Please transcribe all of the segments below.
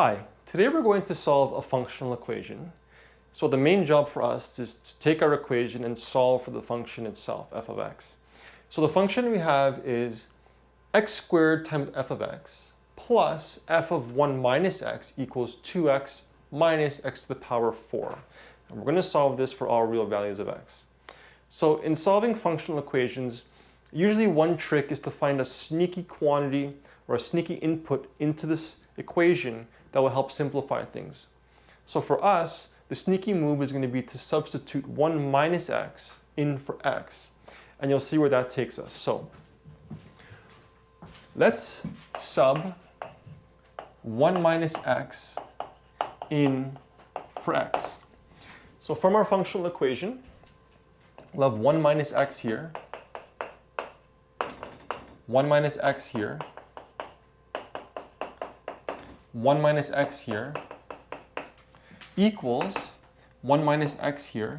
Hi, today we're going to solve a functional equation. So the main job for us is to take our equation and solve for the function itself, f of x. So the function we have is x squared times f of x plus f of 1 minus x equals 2x minus x to the power 4. And we're going to solve this for all real values of x. So in solving functional equations, usually one trick is to find a sneaky quantity or a sneaky input into this equation that will help simplify things. So for us, the sneaky move is going to be to substitute 1 minus x in for x. And you'll see where that takes us. So let's sub 1 minus x in for x. So from our functional equation, we'll have 1 minus x here, 1 minus x here, 1 minus x here equals 1 minus x here,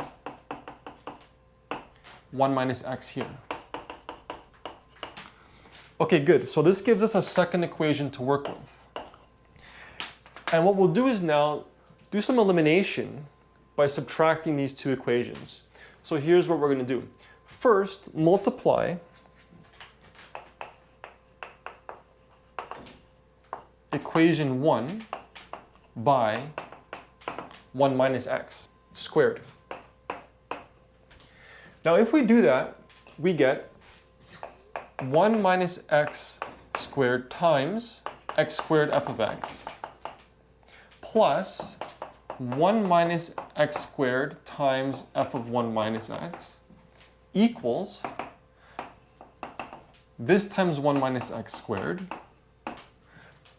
1 minus x here. Okay, good. So this gives us a second equation to work with. And what we'll do is now do some elimination by subtracting these two equations. So here's what we're going to do. First, multiply equation 1 by 1 minus x squared. Now if we do that, we get 1 minus x squared times x squared f of x plus 1 minus x squared times f of 1 minus x equals this times 1 minus x squared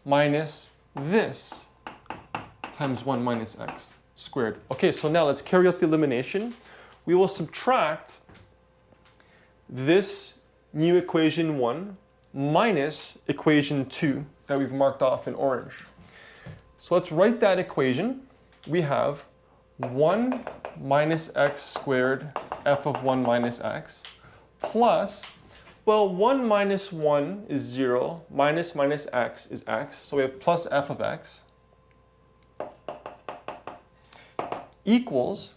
minus this times 1 minus x squared. Okay, so now let's carry out the elimination. We will subtract this new equation 1 minus equation 2 that we've marked off in orange. So let's write that equation. We have 1 minus x squared f of 1 minus x plus, well, 1 minus 1 is 0, minus minus x is x, so we have plus f of x equals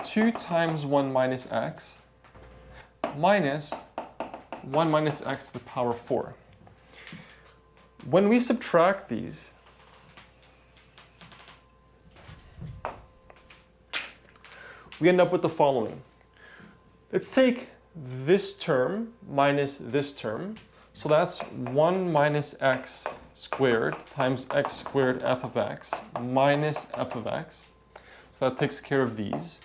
2 times 1 minus x minus 1 minus x to the power 4. When we subtract these, we end up with the following. Let's take this term minus this term. So that's 1 minus x squared times x squared f of x minus f of x. So that takes care of these.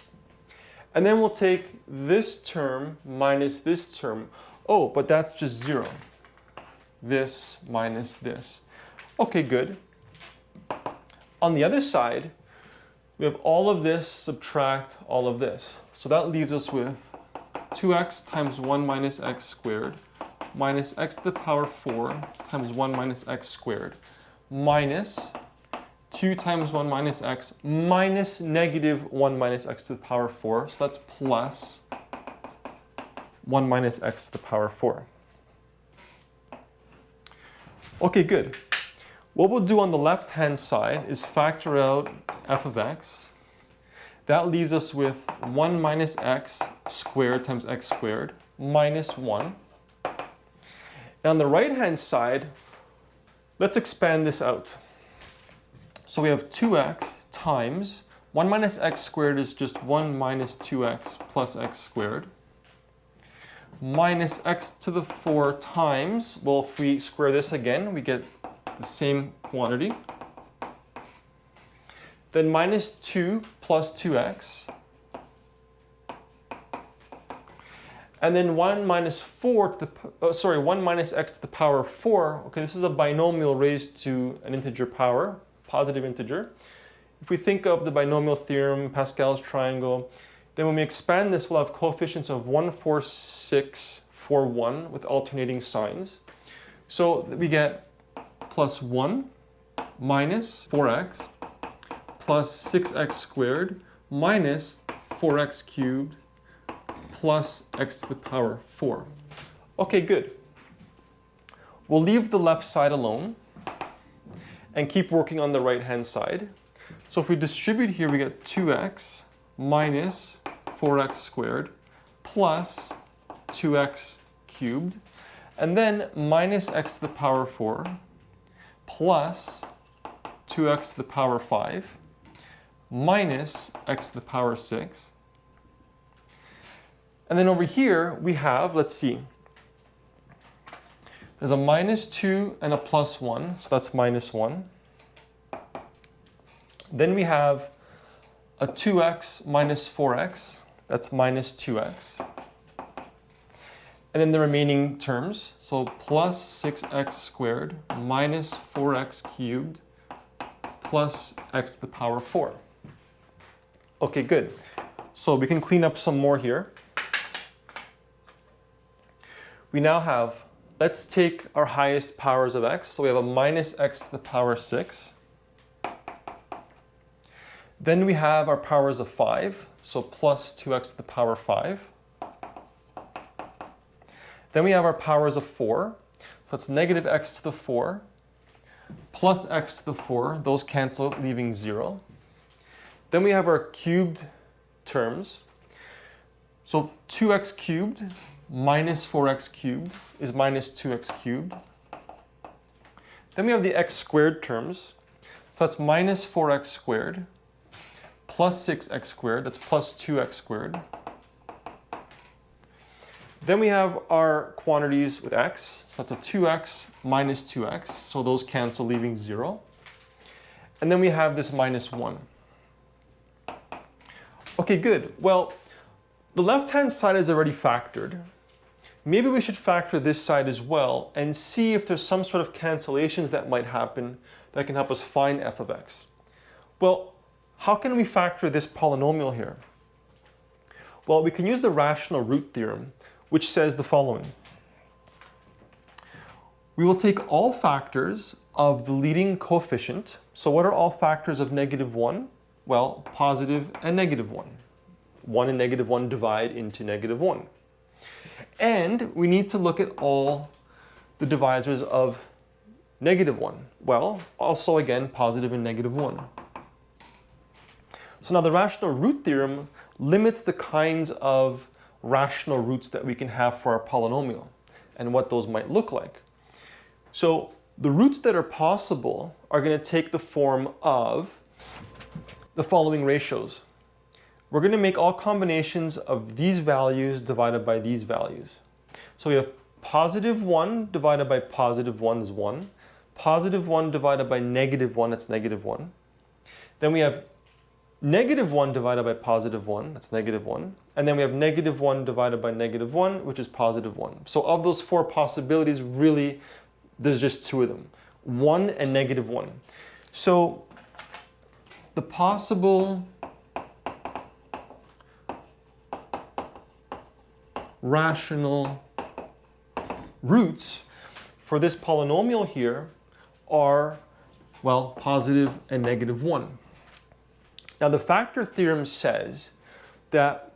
And then we'll take this term minus this term. Oh, but that's just 0. This minus this. Okay, good. On the other side, we have all of this subtract all of this. So that leaves us with 2x times 1 minus x squared minus x to the power 4 times 1 minus x squared minus 2 times 1 minus x minus negative 1 minus x to the power 4. So that's plus 1 minus x to the power 4. Okay, good. What we'll do on the left-hand side is factor out f of x. That leaves us with 1 minus x squared times x squared minus 1. And on the right-hand side, let's expand this out. So we have 2x times 1 minus x squared is just 1 minus 2x plus x squared minus x to the 4 times, well, if we square this again, we get the same quantity. Then minus 2 plus 2x. And then 1 minus 4 to the, 1 minus x to the power 4. Okay, this is a binomial raised to an integer power, positive integer. If we think of the binomial theorem, Pascal's triangle, then when we expand this, we'll have coefficients of 1, 4, 6, 4, 1 with alternating signs. So we get plus 1 minus 4x plus 6x squared minus 4x cubed plus x to the power 4. Okay, good. We'll leave the left side alone. and keep working on the right-hand side. So if we distribute here, we get 2x minus 4x squared plus 2x cubed, and then minus x to the power 4 plus 2x to the power 5 minus x to the power 6. And then over here we have, let's see, there's a minus 2 and a plus 1, so that's minus 1. Then we have a 2x minus 4x, that's minus 2x. And then the remaining terms, so plus 6x squared minus 4x cubed plus x to the power 4. Okay, good. So we can clean up some more here. We now have, let's take our highest powers of x. So we have a minus x to the power 6. Then we have our powers of 5, so plus 2x to the power 5. Then we have our powers of 4, so that's negative x to the 4 plus x to the 4. Those cancel, leaving 0. Then we have our cubed terms. So 2x cubed minus 4x cubed is minus 2x cubed. Then we have the x squared terms. So that's minus 4x squared plus 6x squared, that's plus 2x squared. Then we have our quantities with x, so that's a 2x minus 2x, so those cancel, leaving 0. And then we have this minus 1. Okay, good. Well, the left-hand side is already factored. Maybe we should factor this side as well and see if there's some sort of cancellations that might happen that can help us find f of x. Well, how can we factor this polynomial here? Well, we can use the rational root theorem, which says the following. We will take all factors of the leading coefficient. So what are all factors of negative 1? Well, positive and negative 1. 1 and negative 1 divide into negative 1. And we need to look at all the divisors of negative 1. Well, also again, positive and negative 1. So now the rational root theorem limits the kinds of rational roots that we can have for our polynomial and what those might look like. So the roots that are possible are going to take the form of the following ratios. We're going to make all combinations of these values divided by these values. So we have positive 1 divided by positive 1 is 1. Positive 1 divided by negative 1, that's negative 1. Then we have negative 1 divided by positive 1, that's negative 1. And then we have negative 1 divided by negative 1, which is positive 1. So of those 4 possibilities, really, there's just 2 of them. 1 and negative 1. So the possible rational roots for this polynomial here are, well, positive and negative 1. Now the factor theorem says that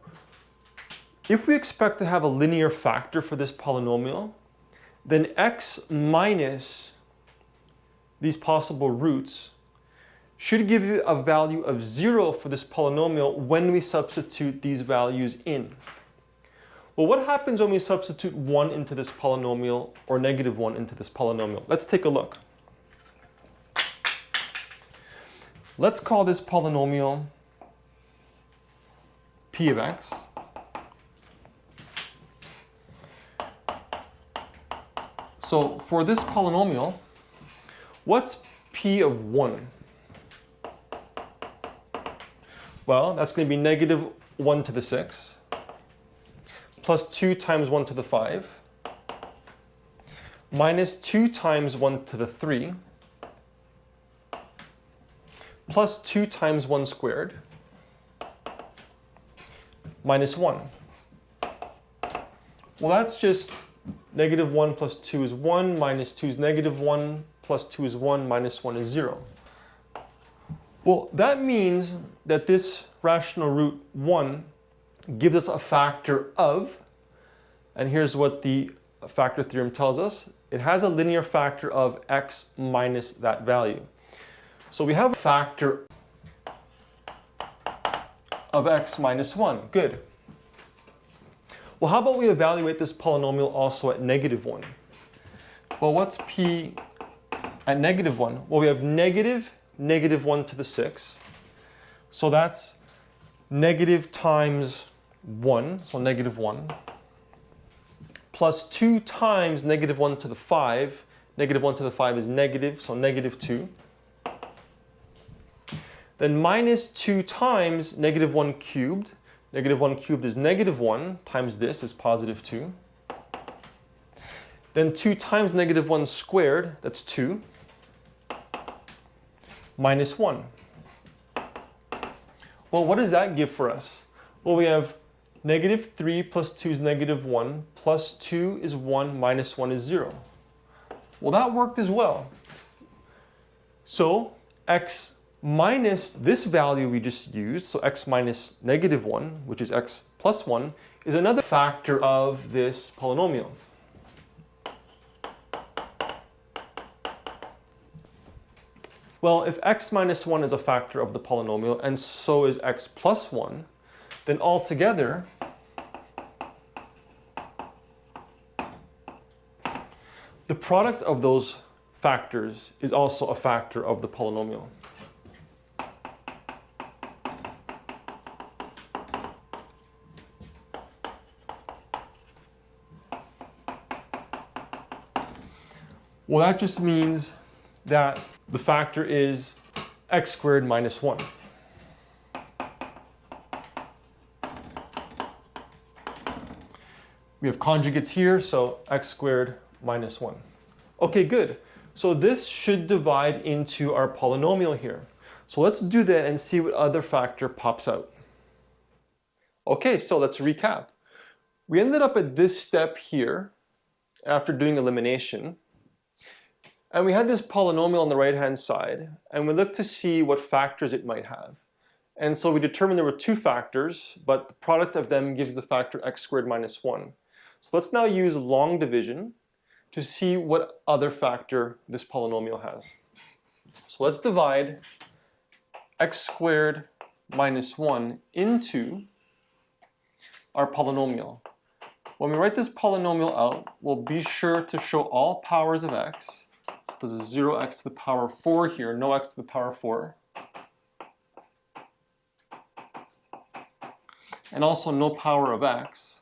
if we expect to have a linear factor for this polynomial, then x minus these possible roots should give you a value of 0 for this polynomial when we substitute these values in. Well, what happens when we substitute 1 into this polynomial or negative 1 into this polynomial? Let's take a look. Let's call this polynomial p of x. So for this polynomial, what's p of 1? Well, that's going to be negative 1 to the 6 plus 2 times 1 to the 5 minus 2 times 1 to the 3 plus 2 times 1 squared minus 1. Well, that's just negative 1 plus 2 is 1, minus 2 is negative 1, plus 2 is 1, minus 1 is 0. Well, that means that this rational root 1 gives us a factor of, and here's what the factor theorem tells us. It has a linear factor of x minus that value. So we have a factor of x minus 1. Good. Well, how about we evaluate this polynomial also at negative 1? Well, what's p at negative 1? Well, we have negative 1 to the 6. So that's negative times 1, so negative 1, plus 2 times negative 1 to the 5. Negative 1 to the 5 is negative, so negative 2. Then minus 2 times negative 1 cubed. Negative 1 cubed is negative 1 times this is positive 2. Then 2 times negative 1 squared, that's 2, minus 1. Well, what does that give for us? Well, we have negative 3 plus 2 is negative 1, plus 2 is 1, minus 1 is 0. Well, that worked as well. So x minus this value we just used, so x minus negative 1, which is x plus 1, is another factor of this polynomial. Well, if x minus 1 is a factor of the polynomial, and so is x plus 1, then altogether, the product of those factors is also a factor of the polynomial. Well, that just means that the factor is x squared minus 1. We have conjugates here, so x squared minus 1. Okay, good. So this should divide into our polynomial here. So let's do that and see what other factor pops out. Okay, so let's recap. We ended up at this step here after doing elimination. And we had this polynomial on the right-hand side, and we looked to see what factors it might have. And so we determined there were 2 factors, but the product of them gives the factor x squared minus 1. So let's now use long division to see what other factor this polynomial has. So let's divide x squared minus 1 into our polynomial. When we write this polynomial out, we'll be sure to show all powers of x. This is 0x to the power 4 here, no x to the power 4. And also no power of x.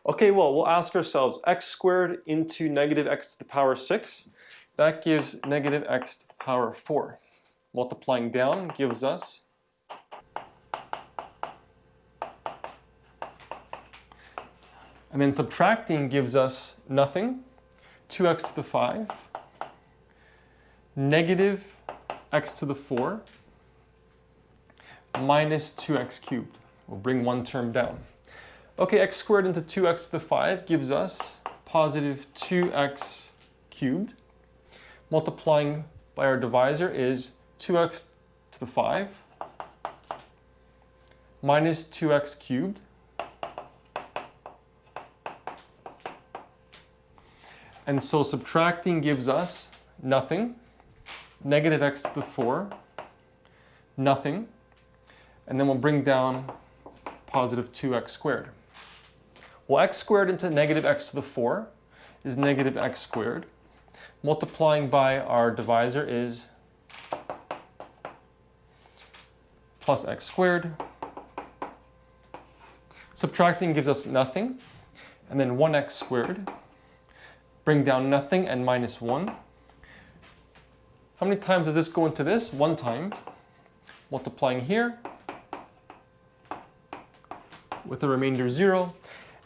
Okay, well, we'll ask ourselves x squared into negative x to the power 6. That gives negative x to the power 4. Multiplying down gives us and then subtracting gives us nothing, 2x to the 5, negative x to the 4, minus 2x cubed. We'll bring one term down. Okay, x squared into 2x to the 5 gives us positive 2x cubed. Multiplying by our divisor is 2x to the 5 minus 2x cubed. And so subtracting gives us nothing, negative x to the 4, nothing, and then we'll bring down positive 2x squared. Well, x squared into negative x to the 4 is negative x squared. Multiplying by our divisor is plus x squared. Subtracting gives us nothing, and then 1x squared. Bring down nothing and minus 1. How many times does this go into this? 1 time. Multiplying here with a remainder 0.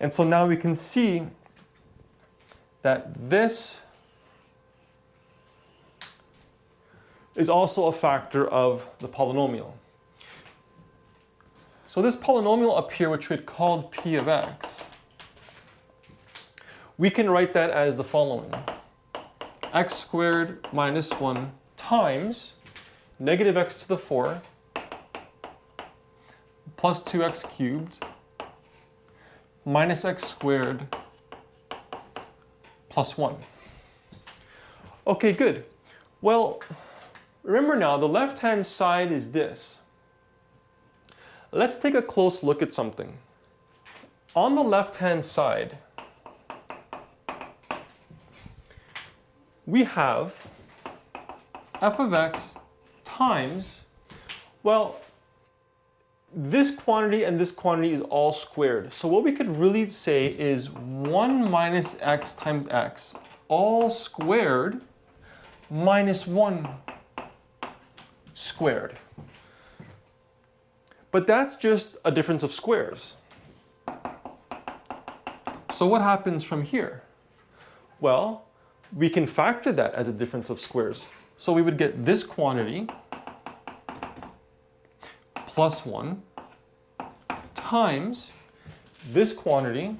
And so now we can see that this is also a factor of the polynomial. So this polynomial up here, which we had called p of x, we can write that as the following. X squared minus 1 times negative x to the 4 plus 2x cubed minus x squared plus 1. Okay, good. Well, remember now, the left-hand side is this. Let's take a close look at something. On the left-hand side, we have f of x times, well, this quantity and this quantity is all squared. So what we could really say is 1 minus x times x, all squared, minus 1 squared. But that's just a difference of squares. So what happens from here? Well, we can factor that as a difference of squares. So we would get this quantity plus 1 times this quantity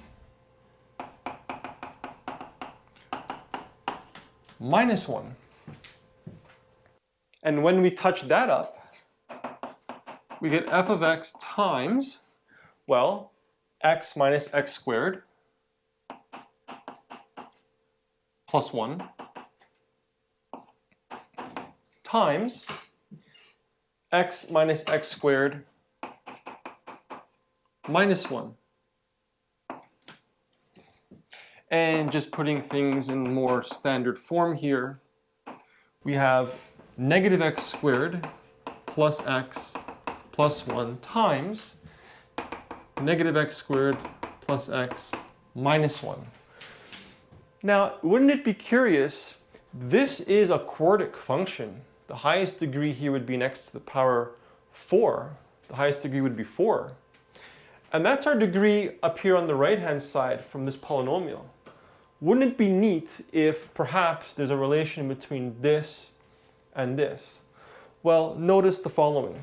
minus 1. And when we touch that up, we get f of x times, well, x minus x squared plus 1 times x minus x squared minus 1. And just putting things in more standard form here, we have negative x squared plus x plus 1 times negative x squared plus x minus 1. Now, wouldn't it be curious? This is a quartic function. The highest degree here would be next to the power 4. The highest degree would be 4. And that's our degree up here on the right-hand side from this polynomial. Wouldn't it be neat if perhaps there's a relation between this and this? Well, notice the following.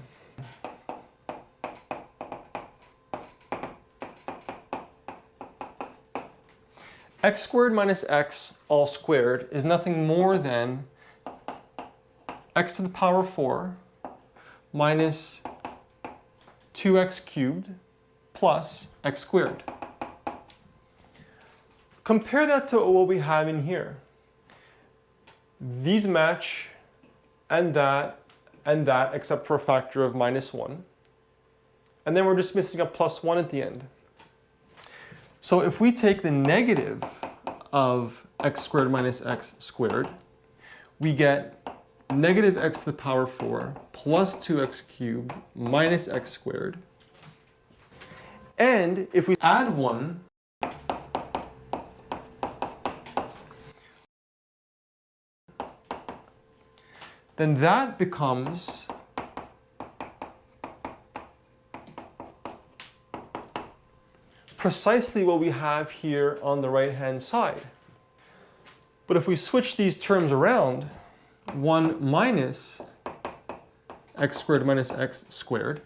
X squared minus x all squared is nothing more than x to the power 4 minus 2x cubed plus x squared. Compare that to what we have in here. These match and that except for a factor of minus 1. And then we're just missing a plus 1 at the end. So if we take the negative of x squared minus x squared, we get negative x to the power 4 plus 2x cubed minus x squared. And if we add 1, then that becomes precisely what we have here on the right-hand side. But if we switch these terms around, 1 minus x squared minus x squared,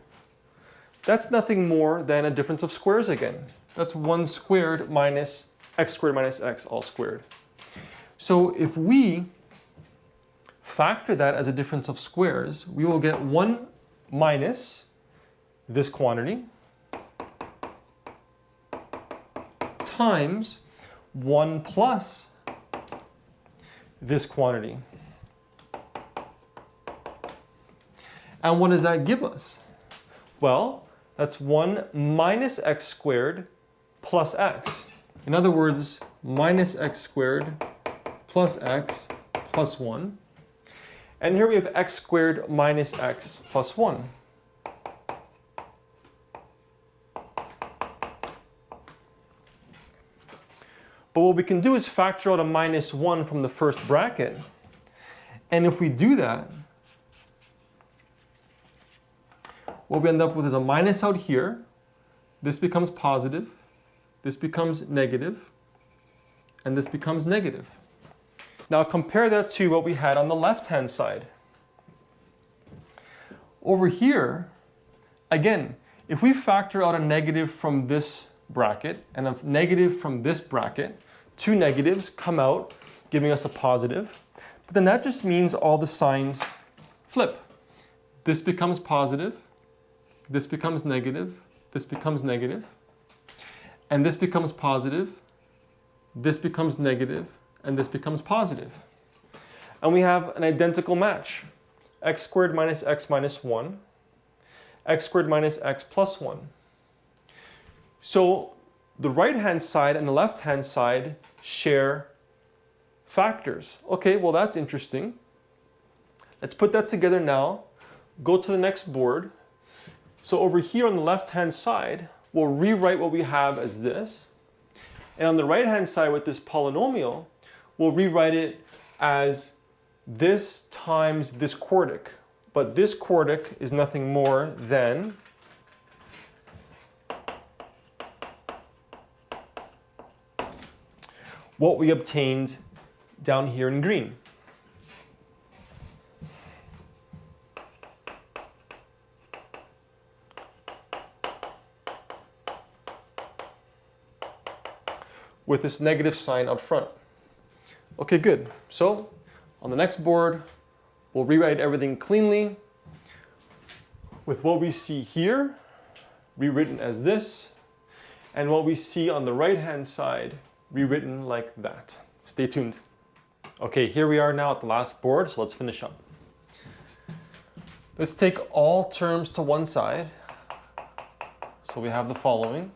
that's nothing more than a difference of squares again. That's 1 squared minus x all squared. So if we factor that as a difference of squares, we will get 1 minus this quantity times 1 plus this quantity. And what does that give us? Well, that's 1 minus x squared plus x. In other words, minus x squared plus x plus 1. And here we have x squared minus x plus 1. But what we can do is factor out a minus 1 from the first bracket. And if we do that, what we end up with is a minus out here. This becomes positive. This becomes negative. And this becomes negative. Now compare that to what we had on the left-hand side. Over here, again, if we factor out a negative from this bracket and a negative from this bracket, two negatives come out, giving us a positive. But then that just means all the signs flip. This becomes positive, this becomes negative, this becomes negative, and this becomes positive, this becomes negative, and this becomes positive. And we have an identical match. X squared minus x minus 1, x squared minus x plus 1. So the right-hand side and the left-hand side share factors. Okay, well that's interesting. Let's put that together now. Go to the next board. So over here on the left-hand side, we'll rewrite what we have as this. And on the right-hand side with this polynomial, we'll rewrite it as this times this quartic. But this quartic is nothing more than what we obtained down here in green. With this negative sign up front. Okay, good. So on the next board, we'll rewrite everything cleanly with what we see here, rewritten as this, and what we see on the right-hand side, rewritten like that. Stay tuned. Okay, here we are now at the last board, so let's finish up. Let's take all terms to one side. So we have the following.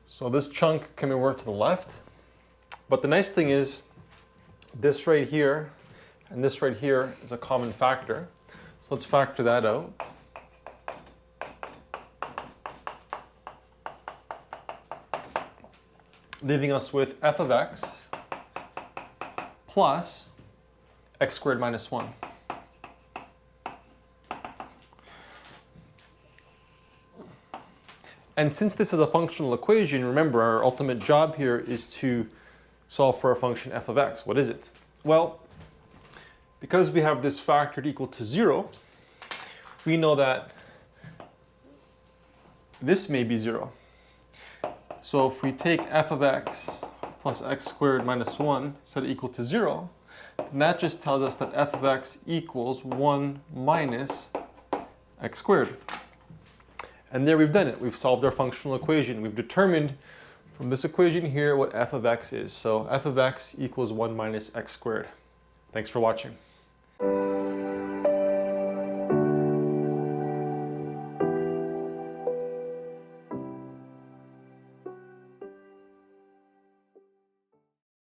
So this chunk can be worked to the left, but the nice thing is this right here and this right here is a common factor. So let's factor that out. Leaving us with f of x plus x squared minus 1. And since this is a functional equation, remember our ultimate job here is to solve for a function f of x. What is it? Well, because we have this factored equal to 0, we know that this may be 0. So if we take f of x plus x squared minus 1 set it equal to 0, then that just tells us that f of x equals 1 minus x squared. And there we've done it. We've solved our functional equation. We've determined from this equation here what f of x is. So f of x equals 1 minus x squared. Thanks for watching.